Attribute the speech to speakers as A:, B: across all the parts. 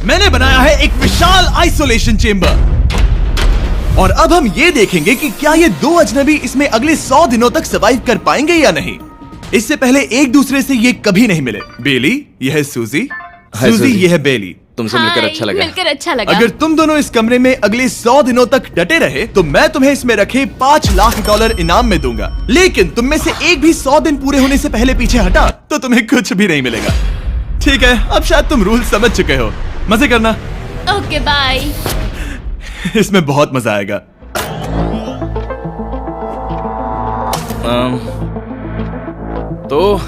A: मैंने बनाया है एक विशाल आइसोलेशन चेंबर। और अब हम ये देखेंगे कि क्या ये दो अजनबी इसमें अगले 100 दिनों तक सर्वाइव कर पाएंगे या नहीं। इससे पहले एक दूसरे से ये कभी नहीं मिले। बेली, यह है सूजी, सूजी यह है बेली।
B: तुमसे मिलकर अच्छा लगा।
C: मिलकर अच्छा लगा।
A: अगर तुम दोनों इस कमरे में अगले 100 दिनों तक डटे रहे तो मैं तुम्हें इसमें रखे $5 लाख इनाम में दूंगा। लेकिन तुम में से एक भी 100 दिन पूरे होने से पहले पीछे हटा तो तुम्हें कुछ भी नहीं मिलेगा। ठीक है, अब शायद तुम रूल समझ चुके हो। मजे करना।
C: Okay bye.
A: इसमें बहुत मजा आएगा।
B: तो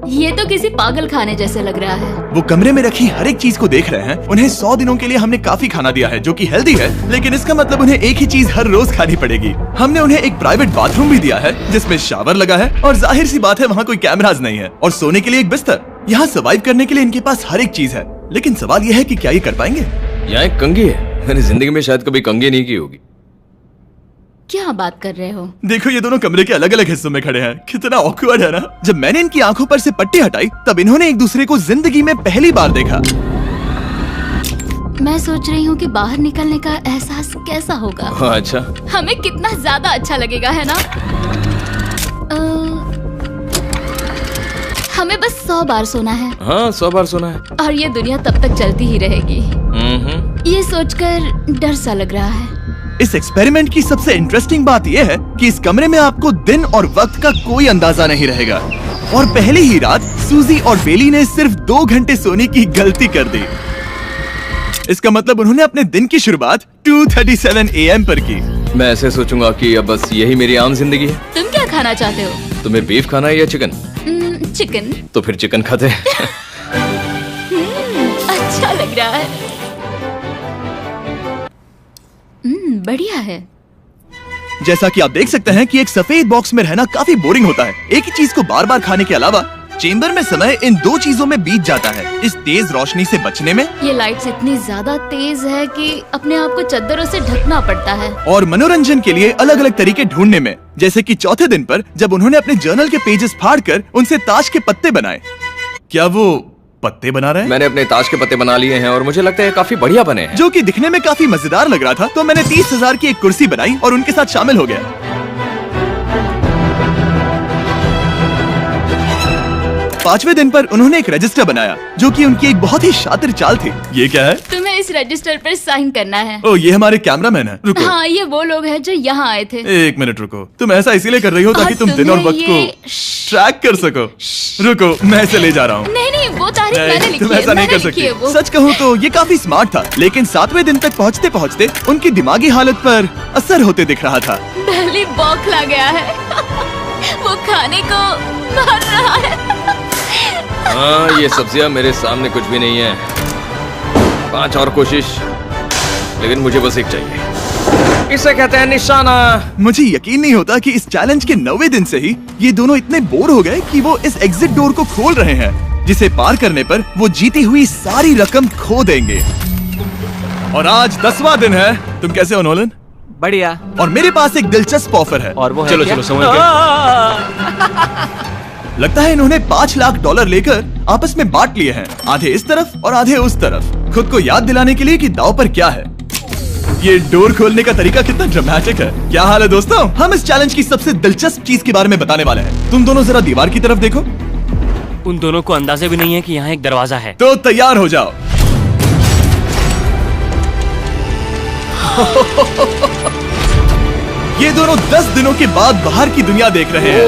C: ये तो किसी पागल खाने जैसे लग रहा है।
A: वो कमरे में रखी हर एक चीज को देख रहे हैं। उन्हें 100 दिनों के लिए हमने काफी खाना दिया है जो कि हेल्दी है, लेकिन इसका मतलब उन्हें एक ही चीज हर रोज खानी पड़ेगी। हमने उन्हें एक प्राइवेट बाथरूम भी दिया है जिसमें शावर लगा है और जाहिर सी बात है वहाँ कोई कैमराज नहीं है, और सोने के लिए एक बिस्तर। यहाँ सर्वाइव करने के लिए इनके पास हर एक चीज है, लेकिन सवाल यह है कि क्या ये कर पाएंगे।
B: यहाँ एक कंघी है। मैंने जिंदगी में शायद कभी कंघी नहीं की होगी।
C: क्या बात कर रहे हो?
A: देखो ये दोनों कमरे के अलग अलग हिस्सों में खड़े हैं। कितना ऑकवर्ड है ना। जब मैंने इनकी आंखों पर से पट्टी हटाई तब इन्होंने एक दूसरे को जिंदगी में पहली बार देखा।
C: मैं सोच रही हूँ कि बाहर निकलने का एहसास कैसा होगा।
B: हाँ, अच्छा।
C: हमें कितना ज्यादा अच्छा लगेगा, है ना? हमें बस 100 बार सोना है।
B: हाँ, 100 बार सोना है।
C: और ये दुनिया तब तक चलती ही रहेगी। ये सोचकर डर सा लग रहा है।
A: इस एक्सपेरिमेंट की सबसे इंटरेस्टिंग बात यह है कि इस कमरे में आपको दिन और वक्त का कोई अंदाजा नहीं रहेगा। और पहली ही रात सूजी और बेली ने सिर्फ 2 घंटे सोने की गलती कर दी। इसका मतलब उन्होंने अपने दिन की शुरुआत 2:37 AM पर की।
B: मैं ऐसे सोचूंगा कि अब बस यही मेरी आम जिंदगी है।
C: तुम क्या खाना चाहते हो?
B: तुम्हें बीफ खाना है या चिकन?
C: चिकन।
B: तो फिर चिकन खाते हैं।
C: अच्छा लग रहा है। बढ़िया है।
A: जैसा कि आप देख सकते हैं कि एक सफेद बॉक्स में रहना काफी बोरिंग होता है। एक ही चीज को बार बार खाने के अलावा चेंबर में समय इन 2 चीजों में बीत जाता है, इस तेज रोशनी से बचने में।
C: ये लाइट्स इतनी ज्यादा तेज है कि अपने आप को चादरों से ढकना पड़ता है।
A: और मनोरंजन के लिए अलग अलग तरीके ढूंढने में, जैसे कि चौथे दिन पर जब उन्होंने अपने जर्नल के पेजेस फाड़कर उनसे ताश के पत्ते बनाए। क्या वो पत्ते बना रहे हैं?
B: मैंने अपने ताश के पत्ते बना लिए हैं और मुझे लगता है काफी बढ़िया बने हैं।
A: जो कि दिखने में काफी मजेदार लग रहा था, तो मैंने 30,000 की एक कुर्सी बनाई और उनके साथ शामिल हो गया। पांचवें दिन पर उन्होंने एक रजिस्टर बनाया जो कि उनकी एक बहुत ही शातिर चाल थी। ये क्या है?
C: तुम्हें इस रजिस्टर पर साइन करना है।
A: ओ, ये हमारे कैमरामैन है। रुको।
C: हाँ, ये वो लोग हैं जो यहाँ आए थे।
A: 1 मिनट रुको। तुम ऐसा इसीलिए कर रही हो ताकि तुम दिन और वक्त को ट्रैक कर सको। रुको, मैं इसे ले जा रहा हूँ।
C: नहीं, वो तारीख मैंने लिखी
A: तुम
C: है।
A: ऐसा नहीं कर सकती। सच कहूँ तो ये काफी स्मार्ट था, लेकिन 7वें दिन तक पहुँचते पहुँचते उनकी दिमागी हालत पर असर होते दिख रहा था।
C: पहली बौखला गया है। वो खाने को मार रहा है।
B: हाँ, ये सब्जियां मेरे सामने कुछ भी नहीं है। 5 और कोशिश, लेकिन मुझे बस एक चाहिए। इसे कहते हैं निशाना।
A: मुझे यकीन नहीं होता कि इस चैलेंज के 9वें दिन से ही ये दोनों इतने बोर हो गए कि वो इस एग्जिट डोर को खोल रहे हैं, जिसे पार करने पर वो जीती हुई सारी रकम खो देंगे। और आज 10वां दिन है। तुम कैसे हो नोलन?
D: बढ़िया।
A: और मेरे पास एक दिलचस्प ऑफर है।
D: और वो है
B: चलो
D: क्या?
B: चलो, समझ गए।
A: लगता है इन्होंने $5 लाख लेकर आपस में बांट लिए हैं, आधे इस तरफ और आधे उस तरफ, खुद को याद दिलाने के लिए कि दांव पर क्या है। ये डोर खोलने का तरीका कितना ड्रामेटिक है। क्या हाल है दोस्तों? हम इस चैलेंज की सबसे दिलचस्प चीज के बारे में बताने वाले हैं। तुम दोनों जरा दीवार की तरफ देखो।
D: उन दोनों को अंदाजा भी नहीं है कि यहाँ एक दरवाजा है।
A: तो तैयार हो जाओ। ये दोनों 10 दिनों के बाद बाहर की दुनिया देख रहे हैं।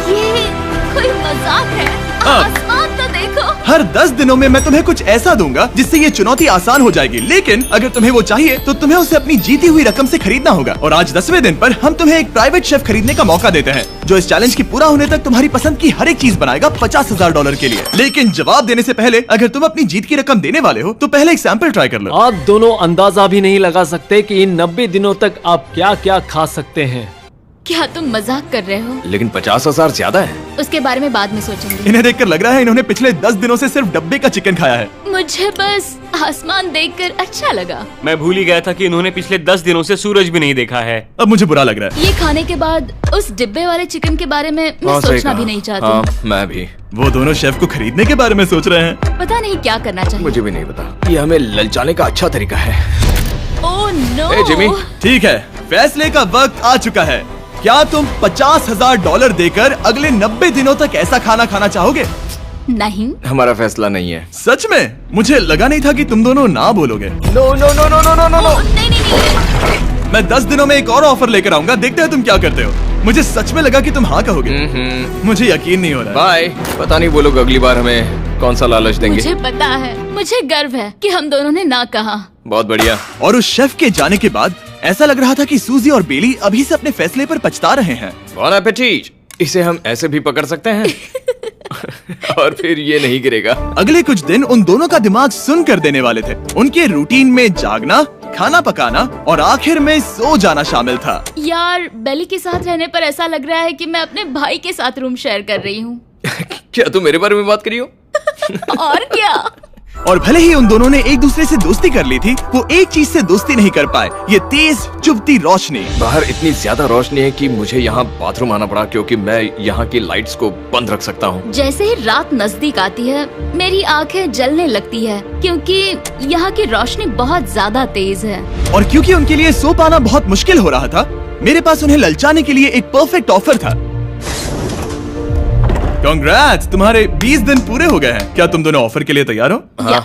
C: ये कोई मजाक है? आसमान तो देखो।
A: हर 10 दिनों में मैं तुम्हें कुछ ऐसा दूंगा जिससे ये चुनौती आसान हो जाएगी, लेकिन अगर तुम्हें वो चाहिए तो तुम्हें उसे अपनी जीती हुई रकम से खरीदना होगा। और आज 10वें दिन पर हम तुम्हें एक प्राइवेट शेफ खरीदने का मौका देते हैं जो इस चैलेंज की पूरा होने तक तुम्हारी पसंद की हर एक चीज बनाएगा $50,000 के लिए। लेकिन जवाब देने से पहले अगर तुम अपनी जीत की रकम देने वाले हो तो पहले एक सैंपल ट्राई कर लो।
E: आप दोनों अंदाजा भी नहीं लगा सकते कि इन 90 दिनों तक आप क्या क्या खा सकते हैं।
C: क्या तुम मजाक कर रहे हो?
B: लेकिन 50,000 ज्यादा है।
C: उसके बारे में बाद में सोचेंगे।
A: इन्हें देखकर लग रहा है इन्होंने पिछले 10 दिनों से सिर्फ डब्बे का चिकन खाया है।
C: मुझे बस आसमान देखकर अच्छा लगा।
D: मैं भूल ही गया था कि इन्होंने पिछले 10 दिनों से सूरज भी नहीं देखा है।
A: अब मुझे बुरा लग रहा है।
C: ये खाने के बाद उस डिब्बे वाले चिकन के बारे में मैं
B: सही
C: सोचना
B: कहा।
C: भी नहीं चाहती।
B: हाँ, मैं भी।
A: वो दोनों शेफ को खरीदने के बारे में सोच रहे हैं।
C: पता नहीं क्या करना चाहिए।
B: मुझे भी नहीं पता। ये हमें ललचाने का अच्छा तरीका है।
C: Oh no.
B: ए, जिमी।
A: ठीक है, फैसले का वक्त आ चुका है। क्या तुम $50,000 देकर अगले 90 दिनों तक ऐसा खाना खाना चाहोगे?
C: नहीं।
B: हमारा फैसला नहीं है।
A: सच में? मुझे लगा नहीं था कि तुम दोनों ना बोलोगे।
B: No no no no no no no no.
C: नहीं नहीं नहीं।
A: मैं 10 दिनों में एक और ऑफर लेकर आऊंगा, देखते हैं तुम क्या करते हो। मुझे सच में लगा कि तुम हाँ कहोगे। मुझे यकीन नहीं हो रहा है।
B: बाय। पता नहीं वो लोग अगली बार हमें कौन सा लालच देंगे।
C: मुझे पता है, मुझे गर्व है कि हम दोनों ने ना कहा।
B: बहुत बढ़िया।
A: और उस शेफ के जाने के बाद ऐसा लग रहा था कि सूजी और बेली अभी से अपने फैसले पर पछता रहे हैं।
B: बॉन एपेटीट। इसे हम ऐसे भी पकड़ सकते हैं और फिर ये नहीं गिरेगा।
A: अगले कुछ दिन उन दोनों का दिमाग सुन कर देने वाले थे। उनके रूटीन में जागना, खाना पकाना और आखिर में सो जाना शामिल था।
C: यार, बेली के साथ रहने पर ऐसा लग रहा है कि मैं अपने भाई के साथ रूम शेयर कर रही हूँ।
B: क्या तुम मेरे बारे में बात करी हो?
C: और क्या।
A: और भले ही उन दोनों ने एक दूसरे से दोस्ती कर ली थी, वो एक चीज से दोस्ती नहीं कर पाए, ये तेज चुभती रोशनी।
B: बाहर इतनी ज्यादा रोशनी है कि मुझे यहाँ बाथरूम आना पड़ा क्योंकि मैं यहाँ की लाइट्स को बंद रख सकता हूँ।
C: जैसे ही रात नजदीक आती है मेरी आंखें जलने लगती है क्योंकि यहाँ की रोशनी बहुत ज्यादा तेज है।
A: और क्योंकि उनके लिए सो पाना बहुत मुश्किल हो रहा था, मेरे पास उन्हें ललचाने के लिए एक परफेक्ट ऑफर था। कांग्रेट्स, तुम्हारे 20 दिन पूरे हो गए हैं। क्या तुम दोनों ऑफर के लिए तैयार हो?
B: हाँ।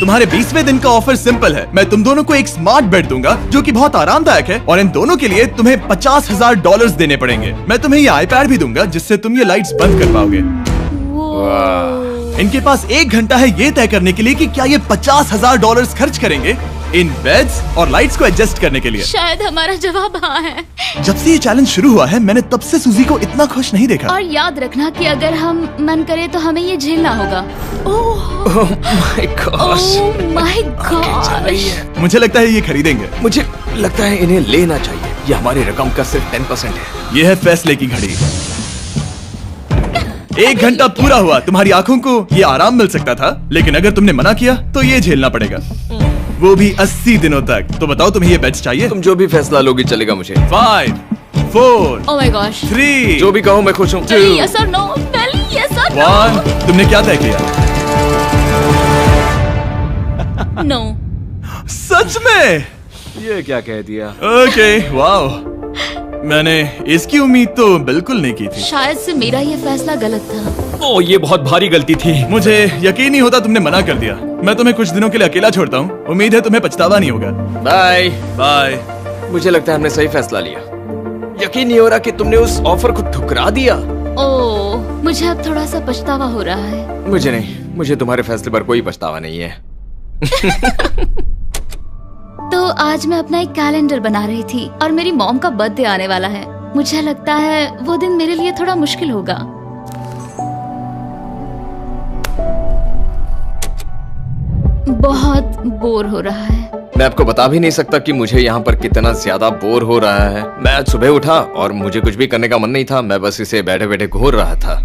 A: तुम्हारे 20वें दिन का ऑफर सिंपल है। मैं तुम दोनों को एक स्मार्ट बेड दूंगा जो कि बहुत आरामदायक है, और इन दोनों के लिए तुम्हें $50,000 देने पड़ेंगे। मैं तुम्हें ये आईपैड भी दूंगा जिससे तुम ये लाइट्स बंद कर पाओगे। इनके पास 1 घंटा है ये तय करने के लिए कि क्या ये $50,000 खर्च करेंगे इन बेड्स और लाइट्स को एडजस्ट करने के लिए।
C: शायद हमारा जवाब हाँ है।
A: जब से ये चैलेंज शुरू हुआ है, मैंने तब से सूजी को इतना खुश नहीं देखा।
C: और याद रखना कि अगर हम मन करे तो हमें ये झेलना होगा। Oh my God.
A: मुझे लगता है ये खरीदेंगे।
B: मुझे लगता है इन्हें लेना चाहिए। ये हमारी रकम का सिर्फ 10% है।
A: ये है फैसले की घड़ी। 1 घंटा पूरा हुआ। तुम्हारी आंखों को ये आराम मिल सकता था, लेकिन अगर तुमने मना किया तो ये झेलना पड़ेगा, वो भी 80 दिनों तक। तो बताओ, तुम्हें ये बेड्स चाहिए?
B: तुम जो भी फैसला लोगी चलेगा मुझे।
A: 5, 4,
C: ओह माय गॉश।
A: 3,
B: जो भी कहो मैं खुश हूँ।
C: यस और नो। बेली, यस और
A: 1। तुमने क्या तय किया?
C: नो।
A: सच में?
B: ये क्या कह दिया?
A: Okay, wow. मैंने इसकी उम्मीद तो बिल्कुल नहीं की थी।
C: शायद से मेरा ये फैसला गलत था।
D: ओ, ये बहुत भारी गलती थी।
A: मुझे यकीन नहीं होता तुमने मना कर दिया। मैं तुम्हें कुछ दिनों के लिए अकेला छोड़ता हूँ। उम्मीद है तुम्हें पछतावा नहीं होगा।
B: Bye
A: bye.
B: मुझे लगता है हमने सही फैसला लिया। यकीन नहीं हो रहा कि तुमने उस ऑफर को ठुकरा दिया।
C: ओह, मुझे अब थोड़ा सा पछतावा हो रहा है।
B: मुझे नहीं, मुझे तुम्हारे फैसले पर कोई पछतावा नहीं है।
C: तो आज मैं अपना एक कैलेंडर बना रही थी और मेरी मॉम का बर्थडे आने वाला है। मुझे लगता है वो दिन मेरे लिए थोड़ा मुश्किल होगा। बहुत बोर हो रहा है।
B: मैं आपको बता भी नहीं सकता कि मुझे यहाँ पर कितना ज्यादा बोर हो रहा है। मैं आज सुबह उठा और मुझे कुछ भी करने का मन नहीं था। मैं बस इसे बैठे बैठे घूर रहा था।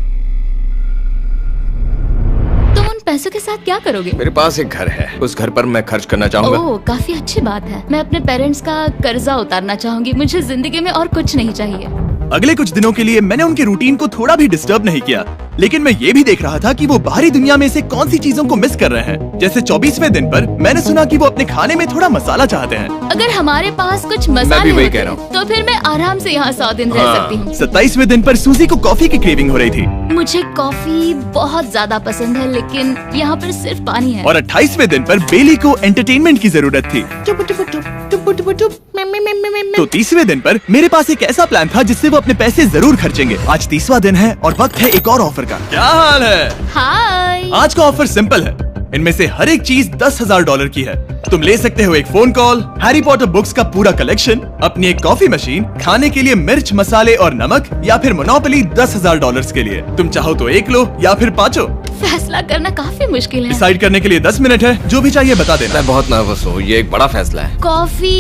C: तुम उन पैसों के साथ क्या करोगे?
B: मेरे पास एक घर है, उस घर पर मैं खर्च करना चाहूंगा।
C: ओह, काफी अच्छी बात है। मैं अपने पेरेंट्स का कर्जा उतारना चाहूंगी। मुझे जिंदगी में और कुछ नहीं चाहिए।
A: अगले कुछ दिनों के लिए मैंने उनके रूटीन को थोड़ा भी डिस्टर्ब नहीं किया, लेकिन मैं ये भी देख रहा था कि वो बाहरी दुनिया में से कौन सी चीजों को मिस कर रहे हैं। जैसे 24वें दिन पर मैंने सुना कि वो अपने खाने में थोड़ा मसाला चाहते हैं।
C: अगर हमारे पास कुछ मसाले
B: वही
C: होते
B: कह रहा हूँ।
C: तो फिर मैं आराम से यहाँ 100 दिन रह सकती हूँ।
A: 27वें दिन पर सूजी को कॉफी की क्रेविंग हो रही थी।
C: मुझे कॉफी बहुत ज्यादा पसंद है, लेकिन यहाँ पर सिर्फ पानी है।
A: और 28वें दिन पर बेली को एंटरटेनमेंट की जरूरत थी। तो 30वें दिन पर मेरे पास एक ऐसा प्लान था जिससे वो अपने पैसे जरूर खर्चेंगे। आज 30वां दिन है और वक्त है एक और ऑफर का। क्या हाल है?
C: हाय।
A: आज का ऑफर सिंपल है। इनमें से हर एक चीज $10,000 की है। तुम ले सकते हो एक phone call, Harry Potter books का पूरा कलेक्शन, अपनी एक कॉफी मशीन, खाने के लिए मिर्च, मसाले और नमक, या फिर मोनोपोली $10,000 के लिए। तुम चाहो तो 1 लो या फिर 5।
C: फैसला करना काफी मुश्किल है।
A: डिसाइड करने के लिए 10 मिनट है, जो भी चाहिए बता देना।
B: मैं बहुत नर्वस हूँ, ये एक बड़ा फैसला है।
C: कॉफी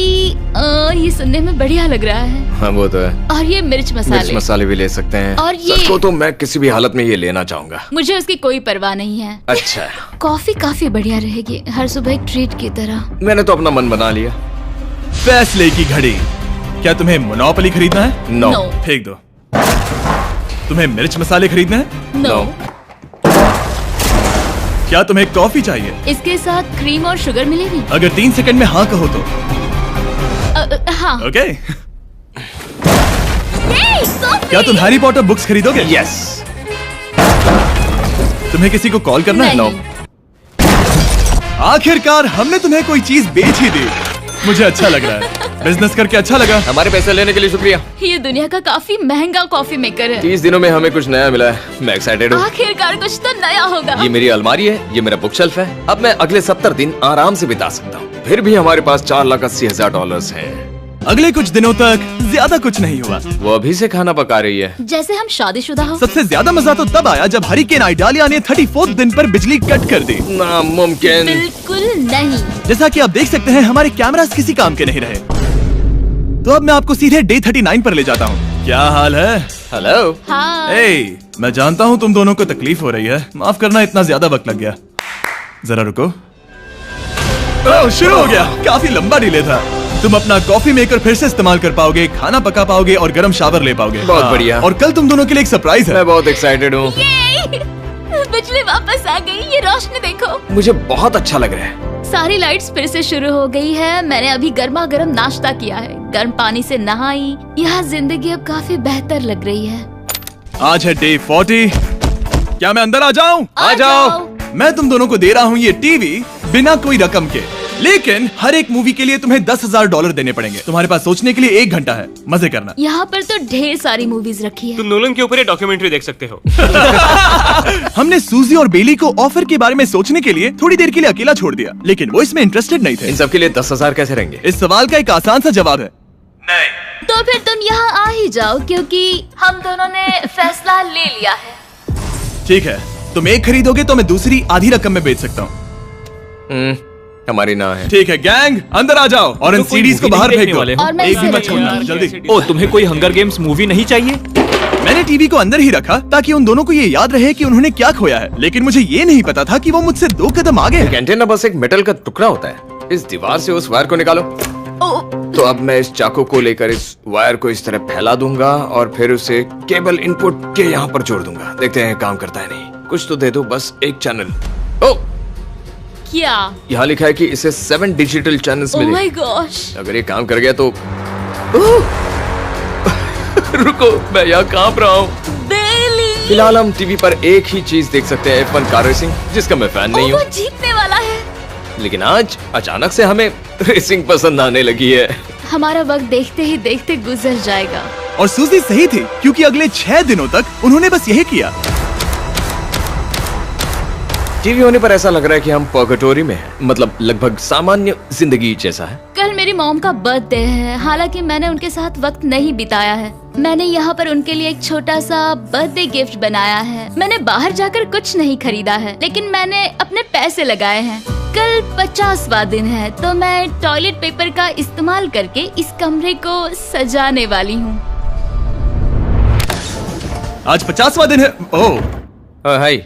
C: ये सुनने में बढ़िया लग रहा है।
B: हाँ वो तो है।
C: और ये मिर्च
B: मिर्च
C: मसाले।
B: मसाले भी ले सकते हैं।
C: और ये-
B: सच को तो मैं किसी भी हालत में ये लेना चाहूंगा।
C: मुझे उसकी कोई परवाह नहीं है।
B: अच्छा,
C: कॉफी काफी बढ़िया रहेगी, हर सुबह एक ट्रीट की तरह।
B: मैंने तो अपना मन बना लिया।
A: फैसले की घड़ी। क्या तुम्हें मोनोपोली खरीदना है?
B: नो।
C: No.
A: फेंक दो। तुम्हें मिर्च मसाले खरीदने हैं?
C: नो।
A: क्या तुम्हें कॉफी चाहिए?
C: इसके साथ क्रीम और शुगर मिलेगी?
A: अगर 3 सेकंड में हाँ कहो तो।
C: हाँ।
A: ओके।
C: कॉफी!
A: क्या तुम हैरी पॉटर बुक्स खरीदोगे?
B: यस।
A: तुम्हें किसी को कॉल करना है?
C: नहीं।
A: आखिरकार हमने तुम्हें कोई चीज बेच ही दी। मुझे अच्छा लग रहा है, बिजनेस करके अच्छा लगा।
B: हमारे पैसे लेने के लिए शुक्रिया।
C: ये दुनिया का काफी महंगा कॉफी मेकर है।
B: 30 दिनों में हमें कुछ नया मिला है, मैं एक्साइटेड हूँ।
C: आखिरकार कुछ तो नया होगा।
B: ये मेरी अलमारी है, ये मेरा बुक शेल्फ है। अब मैं अगले 70 दिन आराम से बिता सकता हूँ। फिर भी हमारे पास $4,80,000 हैं।
A: अगले कुछ दिनों तक ज्यादा कुछ नहीं हुआ।
B: वो अभी से खाना पका रही है।
C: जैसे हम शादीशुदा हो।
A: सबसे ज्यादा मजा तो तब आया जब हरिकेन आइडालिया ने 34th दिन पर बिजली कट कर दी।
B: नामुमकिन।
C: बिल्कुल नहीं।
A: जैसा कि आप देख सकते हैं, हमारे कैमरास किसी काम के नहीं रहे। तो अब मैं आपको सीधे डे 39 पर ले जाता हूँ। क्या हाल है?
B: हेलो।
C: हाँ।
A: ए, मैं जानता हूँ तुम दोनों को तकलीफ हो रही है, माफ करना इतना ज्यादा वक्त लग गया। जरा रुको। ओह, शुरू हो गया। काफी लंबा डिले था। तुम अपना कॉफी मेकर फिर से इस्तेमाल कर पाओगे, खाना पका पाओगे और गर्म शावर ले पाओगे।
B: बहुत
A: हाँ,
B: बढ़िया।
A: और कल तुम दोनों के लिए एक सरप्राइज है।
B: मैं बहुत एक्साइटेड हूँ।
C: बिजली वापस आ गई, ये रोशनी देखो।
B: मुझे बहुत अच्छा लग रहा है।
C: सारी लाइट्स फिर से शुरू हो गई है। मैंने अभी गर्मा गर्म नाश्ता किया है, गर्म पानी से नहाई। यहाँ जिंदगी अब काफी बेहतर लग रही है।
A: आज है डे 40। क्या मैं अंदर आ जाऊं?
C: आ जाओ।
A: मैं तुम दोनों को दे रहा हूँ ये टीवी बिना कोई रकम के, लेकिन हर एक मूवी के लिए तुम्हें $10,000 देने पड़ेंगे। तुम्हारे पास सोचने के लिए 1 घंटा है, मजे करना।
C: यहाँ पर तो ढेर सारी मूवीज रखी है।
D: तुम नोलन के ऊपर ये डॉक्यूमेंट्री देख सकते हो।
A: हमने सूजी और बेली को ऑफर के बारे में सोचने के लिए थोड़ी देर के लिए अकेला छोड़ दिया, लेकिन वो इसमें इंटरेस्टेड नहीं थे।
B: इन सब के लिए 10,000 कैसे रहेंगे?
A: इस सवाल का एक आसान सा जवाब है नहीं।
C: तो फिर तुम यहाँ आ ही जाओ, क्योंकि हम दोनों ने फैसला ले लिया है।
A: ठीक है, तुम एक खरीदोगे तो मैं दूसरी आधी रकम में बेच सकता हूँ।
B: हमारी ना है।
A: ठीक है गैंग, अंदर आ जाओ और इन
D: तो कोई
A: सीडीज को
D: movie
A: बाहर
D: नहीं
A: फेंक
D: देखने
A: दो।
D: वाले हो?
C: और मैं
A: एक भी
C: इसे
A: मत छोड़ना,
C: रखूंगी।
A: जल्दी।
D: ओ, तुम्हें कोई हंगर गेम्स मूवी नहीं चाहिए?
A: मैंने टीवी को अंदर ही रखा ताकि उन दोनों को ये याद रहे कि उन्होंने क्या खोया है, लेकिन मुझे ये नहीं पता था कि वो मुझसे 2 कदम आगे है।
B: एंटेना बस एक मेटल का टुकड़ा होता है। इस दीवार से उस वायर को निकालो। तो अब मैं इस चाकू को लेकर इस वायर को इस तरह फैला दूंगा और फिर उसे केबल इनपुट के यहाँ पर जोड़ दूंगा। देखते हैं काम करता है नहीं। कुछ तो दे दो, बस एक चैनल। ओ,
C: क्या?
B: यहाँ लिखा है कि इसे 7 डिजिटल चैनल्स
C: ओह
B: मिले।
C: My gosh.
B: अगर ये काम कर गया तो रुको, मैं यहाँ कांप रहा हूँ।
C: बेली।
B: फिलहाल हम टीवी पर एक ही चीज देख सकते हैं, F1 कार रेसिंग, जिसका मैं फैन नहीं
C: वो
B: हूँ।
C: जीतने वाला है।
B: लेकिन आज अचानक से हमें रेसिंग पसंद आने लगी है।
C: हमारा वक्त देखते ही देखते गुजर जाएगा।
A: और सूजी सही थी, क्योंकि अगले 6 दिनों तक उन्होंने बस यही किया।
B: टीवी होने पर ऐसा लग रहा है कि हम पर्गेटोरी में हैं, मतलब लगभग सामान्य जिंदगी जैसा है।
C: कल मेरी मॉम का बर्थडे है, हालांकि मैंने उनके साथ वक्त नहीं बिताया है। मैंने यहाँ पर उनके लिए एक छोटा सा बर्थडे गिफ्ट बनाया है। मैंने बाहर जाकर कुछ नहीं खरीदा है, लेकिन मैंने अपने पैसे लगाए हैं। कल 50वां दिन है, तो मैं टॉयलेट पेपर का इस्तेमाल करके इस कमरे को सजाने वाली हूँ।
A: आज 50वां दिन है। ओह,
B: हाय।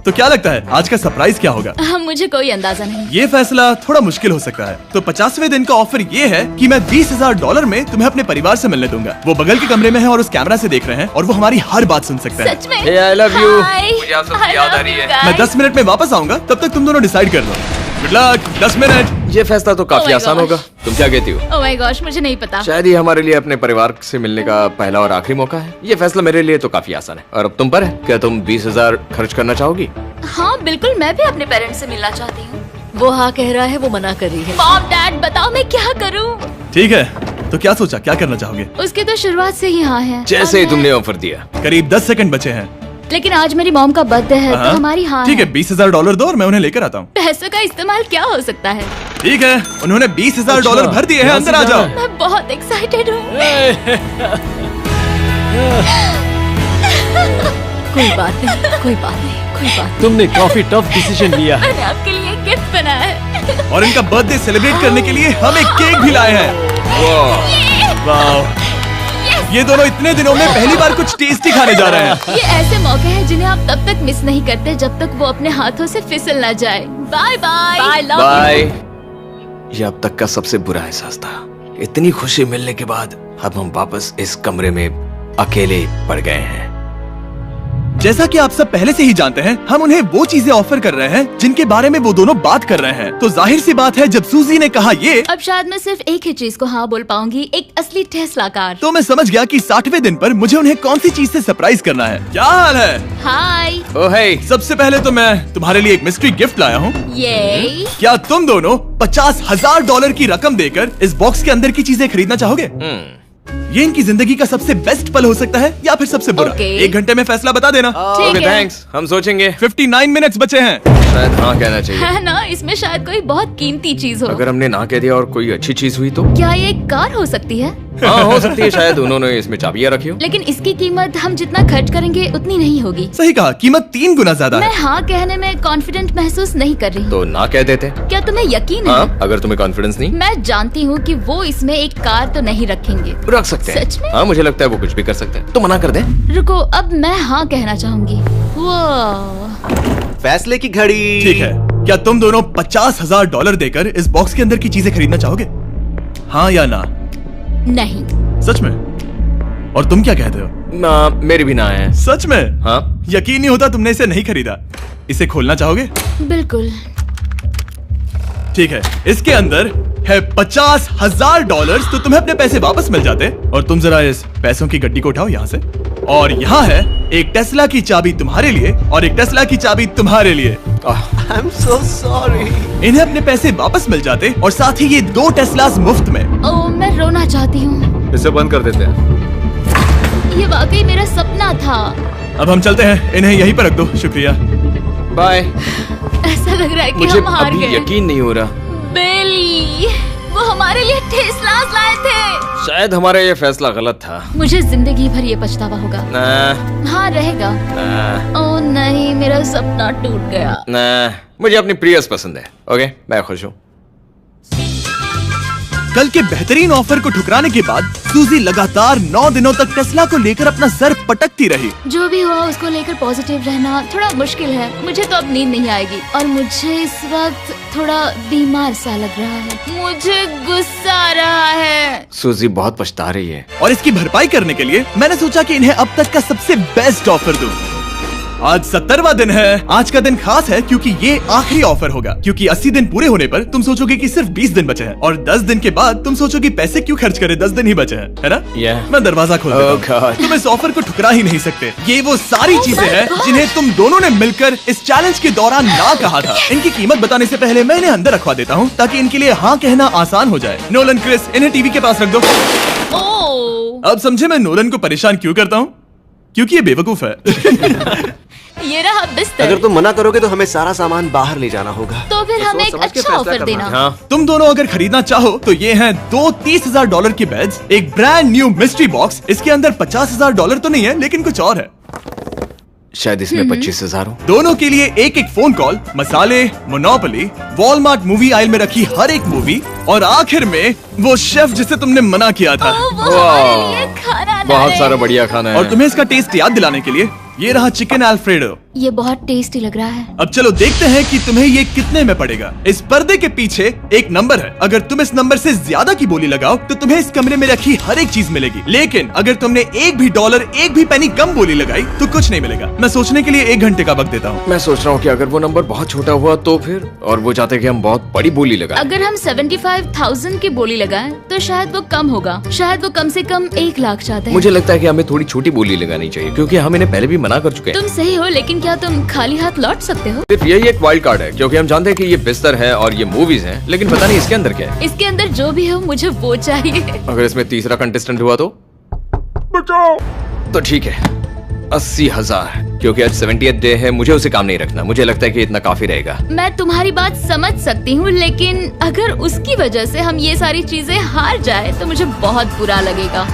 A: तो क्या लगता है आज का सरप्राइज क्या होगा?
C: मुझे कोई अंदाजा नहीं।
A: ये फैसला थोड़ा मुश्किल हो सकता है। तो 50वें दिन का ऑफर ये है कि मैं $20,000 में तुम्हें अपने परिवार से मिलने दूंगा। वो बगल के कमरे में है और उस कैमरा से देख रहे हैं और वो हमारी हर बात सुन सकते हैं।
C: सच में?
B: Hey, I love you.
C: Hi.
B: मुझे आप सबकी
C: I
B: याद आ
C: love
B: रही
C: you
B: है।
C: guys.
A: मैं 10 मिनट में वापस आऊंगा, तब तक तुम दोनों डिसाइड कर लो। Good luck. 10 मिनट।
B: ये फैसला तो काफी
C: Oh my
B: आसान
C: gosh.
B: होगा। तुम क्या कहती हो?
C: ओह माय गॉश, मुझे नहीं पता।
B: शायद ये हमारे लिए अपने परिवार से मिलने का पहला और आखिरी मौका है। ये फैसला मेरे लिए तो काफी आसान है। और अब तुम पर है। क्या तुम 20,000 खर्च करना चाहोगी?
C: हाँ बिल्कुल, मैं भी अपने पेरेंट्स से मिलना चाहती हूँ।
E: वो हाँ कह रहा है, वो मना कर रही है।
C: मॉम डैड बताओ मैं क्या करूँ?
A: ठीक है, तो क्या सोचा, क्या करना चाहोगे?
C: उसकी तो शुरुआत से ही हाँ है।
B: जैसे ही
C: और
B: तुमने ऑफर दिया।
A: करीब 10 सेकंड बचे हैं।
C: लेकिन आज मेरी मॉम का बर्थडे है, तो
A: हाँ?
C: हमारी हाँ
A: ठीक है, $20,000 दो और मैं उन्हें लेकर आता हूँ।
C: पैसों का इस्तेमाल क्या हो सकता है?
A: ठीक है, उन्होंने $20,000 भर दिए हैं। अंदर आ जाओ।
C: मैं बहुत एक्साइटेड हूँ।
E: कोई बात नहीं, कोई बात नहीं।
F: तुमने काफी टफ डिसीजन लिया है।
C: मैंने आपके लिए गिफ्ट बनाया है।
A: और इनका बर्थडे सेलिब्रेट करने के लिए हम एक केक भी लाए हैं। वाह, ये दोनों इतने दिनों में पहली बार कुछ टेस्टी खाने जा रहे हैं।
C: ये ऐसे मौके हैं जिन्हें आप तब तक मिस नहीं करते जब तक वो अपने हाथों से फिसल ना जाए। Bye bye bye, love
B: bye. ये अब तक का सबसे बुरा एहसास था। इतनी खुशी मिलने के बाद अब हम वापस इस कमरे में अकेले पड़ गए हैं।
A: जैसा कि आप सब पहले से ही जानते हैं, हम उन्हें वो चीजें ऑफर कर रहे हैं जिनके बारे में वो दोनों बात कर रहे हैं। तो जाहिर सी बात है, जब सूजी ने कहा ये,
C: अब शायद मैं सिर्फ एक ही चीज को हाँ बोल पाऊंगी, एक असली टेस्ला कार।
A: तो मैं समझ गया कि 60वें दिन पर मुझे उन्हें कौन सी चीज से सरप्राइज करना है। क्या हाल है?
C: हाय।
B: ओह हे,
A: सबसे पहले तो मैं तुम्हारे लिए एक मिस्ट्री गिफ्ट लाया हूँ।
C: ये
A: क्या तुम दोनों $50,000 की रकम देकर इस बॉक्स के अंदर की चीजें खरीदना चाहोगे? ये इनकी जिंदगी का सबसे बेस्ट पल हो सकता है या फिर सबसे बुरा।
C: Okay.
A: 1 घंटे में फैसला बता देना।
C: ठीक
B: ओके
C: है।
B: थैंक्स, हम सोचेंगे।
A: 59 मिनट्स बचे हैं।
B: शायद हाँ कहना चाहिए।
C: है ना, इसमें शायद कोई बहुत कीमती चीज हो।
B: अगर हमने ना कह दिया और कोई अच्छी चीज हुई तो?
C: क्या ये एक कार हो सकती है?
B: हाँ हो सकती है, शायद उन्होंने इसमें चाबियां रखी हो।
C: लेकिन इसकी कीमत हम जितना खर्च करेंगे उतनी नहीं होगी।
A: सही कहा, कीमत 3 गुना ज्यादा
C: मैं
A: है।
C: हाँ कहने में कॉन्फिडेंट महसूस नहीं कर रही।
B: तो ना कह देते।
C: क्या तुम्हें यकीन है?
B: हाँ, अगर तुम्हें कॉन्फिडेंस नहीं,
C: मैं जानती हूँ कि वो इसमें एक कार तो नहीं रखेंगे।
B: रख सकते हैं।
C: सच में?
B: हाँ मुझे लगता है वो कुछ भी कर सकते हैं। तो मना कर दे।
C: रुको, अब मैं हाँ कहना चाहूंगी। वो
F: फैसले की घड़ी।
A: ठीक है, क्या तुम दोनों $50,000 देकर इस बॉक्स के अंदर की चीजें खरीदना चाहोगे? हाँ या ना?
C: नहीं।
A: सच में? और तुम क्या कहते हो?
B: ना, मेरी भी ना है।
A: सच में?
B: हाँ
A: यकीन नहीं होता तुमने इसे नहीं खरीदा। इसे खोलना चाहोगे?
C: बिल्कुल।
A: ठीक है, इसके अंदर है $50,000, तो तुम्हें अपने पैसे वापस मिल जाते। और तुम जरा इस पैसों की गड्डी को उठाओ यहाँ से। और यहाँ है एक टेस्ला की चाबी तुम्हारे लिए और एक टेस्ला की चाबी तुम्हारे लिए।
F: I am so sorry.
A: इन्हें अपने पैसे वापस मिल जाते और साथ ही ये 2 टेस्लास मुफ्त में।
C: ओ, मैं रोना चाहती हूँ।
F: इसे बंद कर देते हैं।
C: ये वाकई मेरा सपना था।
A: अब हम चलते हैं, इन्हें यहीं पर रख दो। शुक्रिया।
B: बाय।
C: ऐसा लग रहा है कि
B: मुझे
C: हम हार
B: अभी
C: गए।
B: यकीन नहीं हो रहा।
C: बेली, वो हमारे लिए टेस्लास लाए थे।
B: शायद हमारा ये फैसला गलत था।
C: मुझे जिंदगी भर ये पछतावा होगा।
B: ना,
C: हाँ रहेगा।
B: ना,
C: ओ नहीं, मेरा सपना टूट गया।
B: ना, मुझे अपनी प्रियस पसंद है। ओके, मैं खुश हूँ।
A: कल के बेहतरीन ऑफर को ठुकराने के बाद सूजी लगातार 9 दिनों तक टेस्ला को लेकर अपना सर पटकती रही।
C: जो भी हुआ उसको लेकर पॉजिटिव रहना थोड़ा मुश्किल है। मुझे तो अब नींद नहीं आएगी और मुझे इस वक्त थोड़ा बीमार सा लग रहा है। मुझे गुस्सा आ रहा है।
B: सूजी बहुत पछता रही है।
A: और इसकी भरपाई करने के लिए मैंने सोचा कि इन्हें अब तक का सबसे बेस्ट ऑफर दूं। आज 70वां दिन है। आज का दिन खास है क्योंकि ये आखिरी ऑफर होगा। क्योंकि 80 दिन पूरे होने पर तुम सोचोगे कि सिर्फ 20 दिन बचे हैं और 10 दिन के बाद तुम सोचोगे पैसे क्यों खर्च करें, 10 दिन ही बचे हैं, है ना?
B: Yeah.
A: मैं दरवाजा खोल देता
B: Oh
A: हूं।
B: God.
A: तुम इस ऑफर को ठुकरा ही नहीं सकते। ये वो सारी चीजें हैं जिन्हें तुम दोनों ने मिलकर इस चैलेंज के दौरान ना कहा था। इनकी कीमत बताने से पहले मैं इन्हें अंदर रखवा देता हूँ ताकि इनके लिए हाँ कहना आसान हो जाए। नोलन, क्रिस, इन्हें टीवी के पास रख दो।
C: ओ,
A: अब समझे मैं नोलन को परेशान क्यों करता हूँ? क्योंकि ये बेवकूफ है।
C: ये रहा बिस्तर।
F: अगर तुम मना करोगे तो हमें सारा सामान बाहर ले जाना होगा।
C: तो फिर हमें एक
F: समझ के
C: अच्छा
F: फैसला
C: ऑफर
F: करना।
C: देना।
B: हाँ,
A: तुम दोनों अगर खरीदना चाहो तो ये हैं 2 $30,000 के बेड्स, एक ब्रांड न्यू मिस्ट्री बॉक्स। इसके अंदर $50,000 तो नहीं है लेकिन कुछ और है।
B: शायद इसमें 25,000 हो।
A: दोनों के लिए एक एक फोन कॉल, मसाले, मोनोपोली, वॉलमार्ट मूवी आयल में रखी हर एक मूवी और आखिर में वो शेफ जिसे तुमने मना किया था।
C: ओ, वो हमारे लिए खाना
B: बहुत
C: लाए।
B: सारा बढ़िया खाना है।
A: और तुम्हें इसका टेस्ट याद दिलाने के लिए ये रहा चिकन अल्फ्रेडो।
C: ये बहुत टेस्टी लग रहा है।
A: अब चलो देखते हैं कि तुम्हें ये कितने में पड़ेगा। इस पर्दे के पीछे एक नंबर है। अगर तुम इस नंबर से ज्यादा की बोली लगाओ तो तुम्हें इस कमरे में रखी हर एक चीज मिलेगी। लेकिन अगर तुमने एक भी डॉलर, एक भी पेनी कम बोली लगाई तो कुछ नहीं मिलेगा। मैं सोचने के लिए 1 घंटे का वक्त देता हूँ।
B: मैं सोच रहा हूँ कि अगर वो नंबर बहुत छोटा हुआ तो फिर, और वो चाहते कि हम बहुत बड़ी बोली लगाएं।
C: अगर हम 75,000 की बोली लगाएं तो शायद वो कम होगा। शायद वो कम से कम 1 लाख चाहते हैं।
B: मुझे लगता है कि हमें थोड़ी छोटी बोली लगानी चाहिए क्योंकि हम इन्हें पहले भी मना कर चुके हैं।
C: तुम सही हो, लेकिन क्या तुम खाली हाथ लौट सकते हो?
B: सिर्फ यही एक वाइल्ड कार्ड है क्योंकि हम जानते हैं कि ये बिस्तर है और ये मूवीज हैं, लेकिन पता नहीं इसके अंदर क्या है।
C: इसके अंदर जो भी हो मुझे वो चाहिए।
B: अगर इसमें तीसरा कंटेस्टेंट हुआ तो बचाओ। तो ठीक है, 80,000, क्योंकि आज 70th डे है। मुझे उसे काम नहीं रखना। मुझे लगता है कि इतना काफी रहेगा।
C: मैं तुम्हारी बात समझ सकती हूँ, लेकिन अगर उसकी वजह से हम ये सारी चीजें हार जाए तो मुझे बहुत बुरा लगेगा।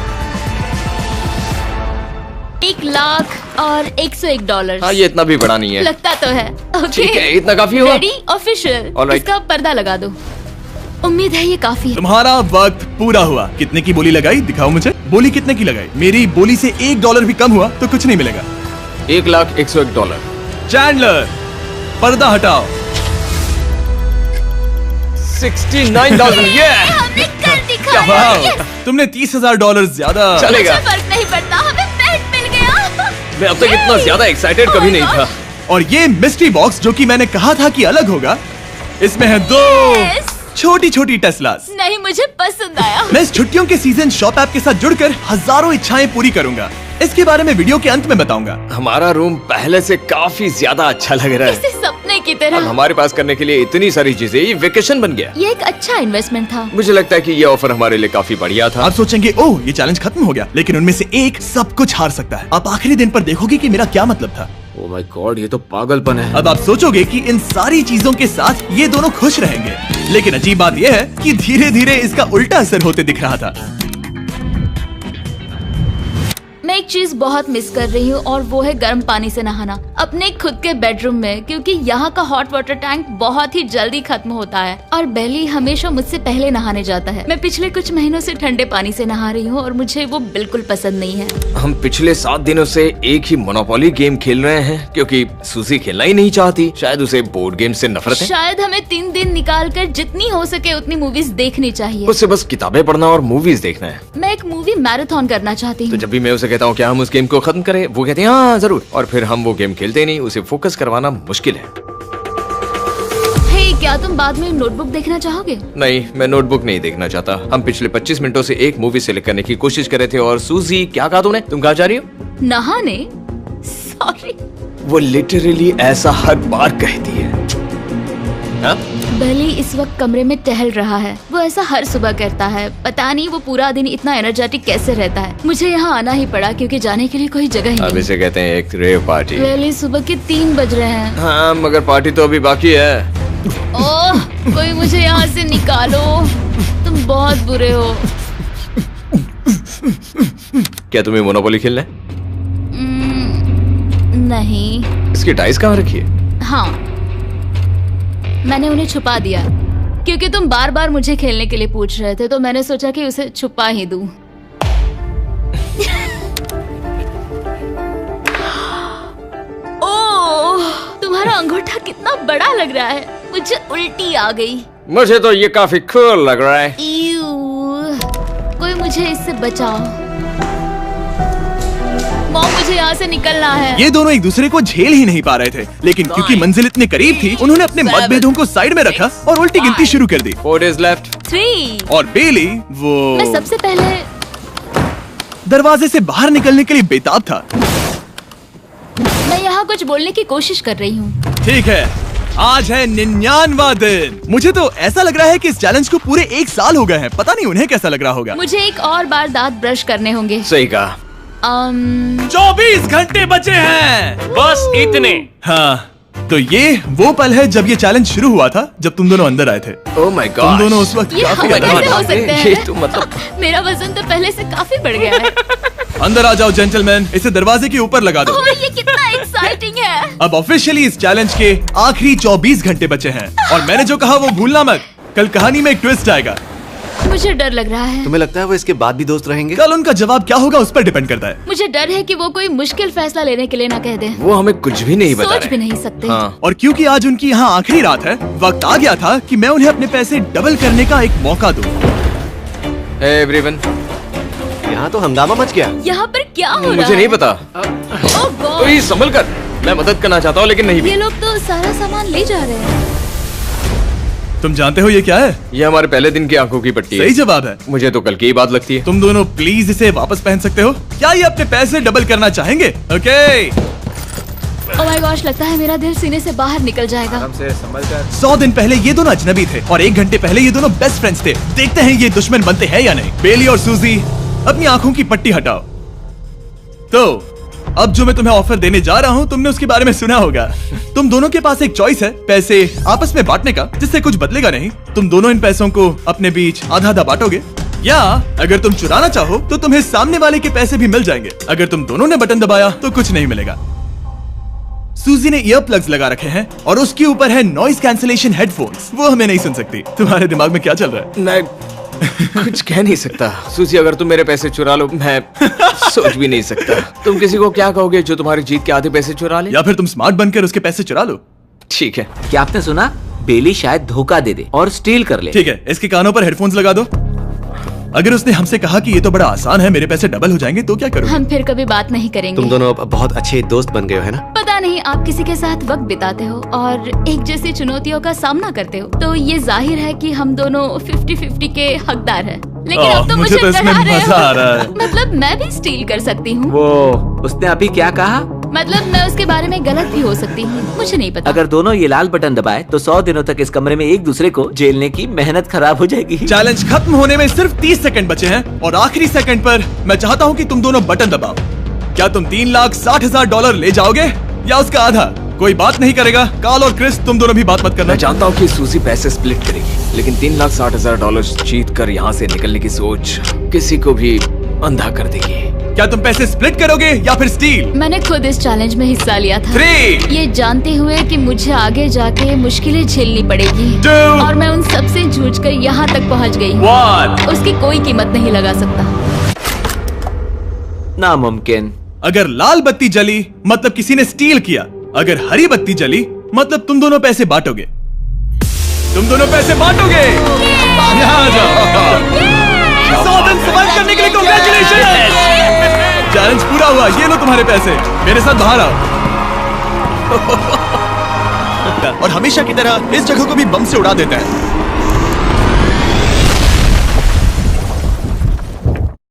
C: 1 लाख और $101।
B: हाँ, ये इतना भी बड़ा नहीं है।
C: लगता तो है। ओके
B: ठीक है, इतना काफी होगा।
C: Ready official.
B: Alright.
C: इसका पर्दा लगा दो। उम्मीद है ये काफी है।
A: तुम्हारा वक्त पूरा हुआ। कितने की बोली लगाई, दिखाओ मुझे। बोली कितने की लगाई? मेरी बोली से $1 भी कम हुआ तो कुछ नहीं मिलेगा।
B: $1,01,001।
A: चैंडलर, पर्दा हटाओ।
B: 69,000। ये
C: हमने कर दिखाया।
A: वाह, तुमने $30,000 ज्यादा।
B: चलेगा।
C: मुझे फर्क नहीं पड़ता, हमें बेड मिल गया।
B: मैं अब तक इतना ज्यादा एक्साइटेड कभी नहीं था।
A: और ये मिस्ट्री बॉक्स जो कि मैंने कहा था कि अलग होगा, इसमें है 2
C: Yes.
A: छोटी छोटी टेस्लास।
C: नहीं, मुझे पसंद आया।
A: मैं इस छुट्टियों के सीजन शॉप ऐप के साथ जुड़कर हजारों इच्छाएं पूरी करूंगा। इसके बारे में वीडियो के अंत में बताऊंगा।
B: हमारा रूम पहले से काफी ज्यादा अच्छा लग रहा है।
C: इसे सपने की
B: अब
C: तरह।
B: हमारे पास करने के लिए इतनी सारी चीजें, ये वेकेशन बन गया।
C: ये एक अच्छा इन्वेस्टमेंट था।
B: मुझे लगता है कि ये ऑफर हमारे लिए काफी बढ़िया था।
A: आप सोचेंगे ओह ये चैलेंज खत्म हो गया, लेकिन उनमें से एक सब कुछ हार सकता है। आप आखिरी दिन पर देखोगे कि मेरा क्या मतलब था।
B: ओह माय गॉड, ये तो पागलपन है।
A: अब आप सोचोगे कि इन सारी चीजों के साथ ये दोनों खुश रहेंगे, लेकिन अजीब बात यह है कि धीरे धीरे इसका उल्टा असर होते दिख रहा था।
C: मैं एक चीज बहुत मिस कर रही हूँ और वो है गर्म पानी से नहाना अपने खुद के बेडरूम में, क्योंकि यहाँ का हॉट वाटर टैंक बहुत ही जल्दी खत्म होता है और बेली हमेशा मुझसे पहले नहाने जाता है। मैं पिछले कुछ महीनों से ठंडे पानी से नहा रही हूँ और मुझे वो बिल्कुल पसंद नहीं है।
B: हम पिछले 7 दिनों से एक ही मोनोपोली गेम खेल रहे हैं क्योंकि सूजी खेलना ही नहीं चाहती। शायद उसे बोर्ड गेम से नफरत है।
C: शायद हमें 3 दिन निकाल कर जितनी हो सके उतनी मूवीज देखनी चाहिए।
B: उसे बस किताबें पढ़ना और मूवीज देखना है।
C: मैं एक मूवी मैराथन करना चाहती
B: तो
C: हूँ।
B: जब भी मैं उसे कहता हूँ क्या हम उस गेम को खत्म करें, वो कहते हैं हाँ जरूर, और फिर हम वो गेम खेलते नहीं। उसे फोकस करवाना मुश्किल है।
C: हे, क्या तुम बाद में नोटबुक देखना चाहोगे?
B: नहीं, मैं नोटबुक नहीं देखना चाहता। हम पिछले 25 मिनटों से एक मूवी सेलेक्ट करने की कोशिश कर रहे थे। और सूजी, क्या कहा तूने? तुम कहाँ जा रही हो?
C: नहाने? सॉरी।
B: वो लिटरली ऐसा हर बार कहती है। हाँ?
C: बेली इस वक्त कमरे में टहल रहा है। वो ऐसा हर सुबह करता है। पता नहीं वो पूरा दिन इतना एनर्जेटिक कैसे रहता है। मुझे यहाँ आना ही पड़ा क्योंकि जाने के लिए कोई जगह ही
B: अब
C: नहीं।
B: इसे कहते हैं एक रेव पार्टी।
C: बेली, सुबह के 3 बज रहे हैं।
B: हाँ, मगर पार्टी तो अभी बाकी है।
C: ओह, कोई मुझे यहाँ से निकालो। तुम बहुत बुरे हो।
B: क्या तुम्हें मोनोपोली खेलना है?
C: नहीं।
B: इसकी डाइस कहाँ रखी है?
C: हाँ, मैंने उन्हें छुपा दिया क्योंकि तुम बार बार मुझे खेलने के लिए पूछ रहे थे, तो मैंने सोचा कि उसे छुपा ही दूं। ओह, तुम्हारा अंगूठा कितना बड़ा लग रहा है। मुझे उल्टी आ गई।
B: मुझे तो ये काफी कूल लग रहा है।
C: ईऊ, कोई मुझे इससे बचाओ। मॉम, मुझे यहाँ से निकलना है।
A: ये दोनों एक दूसरे को झेल ही नहीं पा रहे थे, लेकिन क्योंकि मंजिल इतने करीब थी, उन्होंने अपने मतभेदों को साइड में रखा और उल्टी गिनती शुरू कर दी।
B: 4 days left।
C: 3।
A: और बेली वो
C: मैं सबसे पहले
A: दरवाजे से बाहर निकलने के लिए बेताब था।
C: मैं यहाँ कुछ बोलने की कोशिश कर रही हूँ।
A: ठीक है, आज है 99वां दिन। मुझे तो ऐसा लग रहा है कि इस चैलेंज को पूरे 1 साल हो गए हैं। पता नहीं उन्हें कैसा लग रहा होगा।
C: मुझे एक और बार दांत ब्रश करने होंगे।
B: सही कहा।
A: 24 घंटे बचे हैं।
D: बस इतने।
A: हाँ, तो ये वो पल है जब ये चैलेंज शुरू हुआ था, जब तुम दोनों अंदर आए थे।
B: Oh my God.
A: तुम दोनों उस वक्त
C: ये
A: काफी
C: हम
A: अलग
C: कैसे
A: थे।
C: हो सकते
B: ये
C: हैं?
B: तो मतलब
C: मेरा वजन तो पहले से काफी बढ़ गया है।
A: अंदर आ जाओ जेंटलमैन, इसे दरवाजे के ऊपर लगा दो।
C: ओह, ये कितना एक्साइटिंग है।
A: अब ऑफिशियली इस चैलेंज के आखिरी 24 घंटे बचे हैं और मैंने जो कहा वो भूलना मत। कल कहानी में एक ट्विस्ट आएगा।
C: मुझे डर लग रहा है।
F: तुम्हें लगता है वो इसके बाद भी दोस्त रहेंगे?
A: कल उनका जवाब क्या होगा उस पर डिपेंड करता है।
C: मुझे डर है कि वो कोई मुश्किल फैसला लेने के लिए ना कह दे।
B: वो हमें कुछ भी नहीं बता
C: सोच
B: रहे।
C: भी नहीं सकते।
B: हाँ।
A: और क्योंकि आज उनकी यहाँ आखिरी रात है, वक्त आ गया था कि मैं उन्हें अपने पैसे डबल करने का एक मौका दूं।
B: Hey everyone।
F: यहाँ तो हंगामा मच गया।
C: यहाँ पर क्या हो रहा है?
B: मुझे नहीं पता।
C: ओह गॉड,
B: कोई संभल कर। मैं मदद करना चाहता हूँ लेकिन नहीं भी।
C: ये लोग तो सारा सामान ले जा रहे हैं।
A: तुम जानते हो ये क्या है?
B: ये हमारे पहले दिन की आंखों की पट्टी है।
A: सही जवाब है।
B: मुझे तो कल की ही बात लगती है।
A: तुम दोनों प्लीज इसे वापस पहन सकते हो? क्या ये अपने पैसे डबल करना चाहेंगे? ओके।
C: ओह माय गॉश, लगता है मेरा दिल सीने से बाहर निकल जाएगा।
B: आराम से संभल कर।
A: 100 दिन पहले ये दोनों अजनबी थे और 1 घंटे पहले ये दोनों बेस्ट फ्रेंड्स थे। देखते हैं ये दुश्मन बनते हैं या नहीं। बेली और सूजी, अपनी आंखों की पट्टी हटाओ। तो अब जो मैं तुम्हें ऑफर देने जा रहा हूँ, तुमने उसके बारे में सुना होगा। तुम दोनों के पास एक चॉइस है पैसे आपस में बांटने का, जिससे कुछ बदलेगा नहीं। तुम दोनों इन पैसों को अपने बीच आधा आधा बांटोगे या अगर तुम चुराना चाहो तो तुम्हें सामने वाले के पैसे भी मिल जाएंगे। अगर तुम दोनों ने बटन दबाया तो कुछ नहीं मिलेगा। सूजी ने ईयर प्लग्स लगा रखे हैं और उसके ऊपर है नॉइस कैंसलेशन हेडफोन्स। वो हमें नहीं सुन सकती। तुम्हारे दिमाग में क्या चल रहा है?
B: मैं कुछ कह नहीं सकता। सूजी, अगर तुम मेरे पैसे चुरा लो, मैं सोच भी नहीं सकता। तुम किसी को क्या कहोगे जो तुम्हारी जीत के आधे पैसे चुरा ले?
A: या फिर तुम स्मार्ट बनकर उसके पैसे चुरा लो।
B: ठीक है।
G: क्या आपने सुना? बेली शायद धोखा दे दे और स्टील कर ले।
A: ठीक है, इसके कानों पर हेडफोन्स लगा दो। अगर उसने हमसे कहा कि ये तो बड़ा आसान है, मेरे पैसे डबल हो जाएंगे, तो क्या करोगे?
C: हम फिर कभी बात नहीं करेंगे।
F: तुम दोनों अब बहुत अच्छे दोस्त बन गए हो, है ना?
C: पता नहीं, आप किसी के साथ वक्त बिताते हो और एक जैसी चुनौतियों का सामना करते हो, तो ये जाहिर है कि हम दोनों 50-50 के हकदार हैं। लेकिन अब तो मुझे
A: तो इसमें
C: डरा रहे
A: मजा आ रहा
C: हो।
A: है।
C: मतलब मैं भी स्टील कर सकती हूँ।
G: वो उसने अभी क्या कहा?
C: मतलब मैं उसके बारे में गलत भी हो सकती हूँ, मुझे नहीं पता।
G: अगर दोनों ये लाल बटन दबाए तो 100 दिनों तक इस कमरे में एक दूसरे को झेलने की मेहनत खराब हो जाएगी।
A: चैलेंज खत्म होने में सिर्फ 30 सेकंड बचे हैं और आखिरी सेकंड पर मैं चाहता हूँ कि तुम दोनों बटन दबाओ। क्या तुम $3,60,000 ले जाओगे या उसका आधा? कोई बात नहीं करेगा। कार्ल और क्रिस, तुम दोनों भी बात मत करना।
B: मैं जानता हूँ कि सूजी पैसे स्प्लिट करेगी, लेकिन $3,60,000 जीत कर यहाँ से निकलने की सोच किसी को भी अंधा कर देगी।
A: क्या तुम पैसे स्प्लिट करोगे या फिर स्टील?
C: मैंने खुद इस चैलेंज में हिस्सा लिया था,
A: 3,
C: ये जानते हुए कि मुझे आगे जाके मुश्किलें झेलनी पड़ेगी
A: 2,
C: और मैं उन सब से जूझ कर यहाँ तक पहुँच गई।
A: 1।
C: उसकी कोई कीमत नहीं लगा सकता।
G: नामुमकिन।
A: अगर लाल बत्ती जली मतलब किसी ने स्टील किया। अगर हरी बत्ती जली मतलब तुम दोनों पैसे बांटोगे। तुम दोनों पैसे बांटोगे। यहाँ आ जाओ। 100 दिन सर्वाइव करने के लिए कांग्रेचुलेशन। चैलेंज पूरा हुआ। ये लो तुम्हारे पैसे। मेरे साथ बाहर आओ। और हमेशा की तरह इस जगह को भी बम से उड़ा देता है।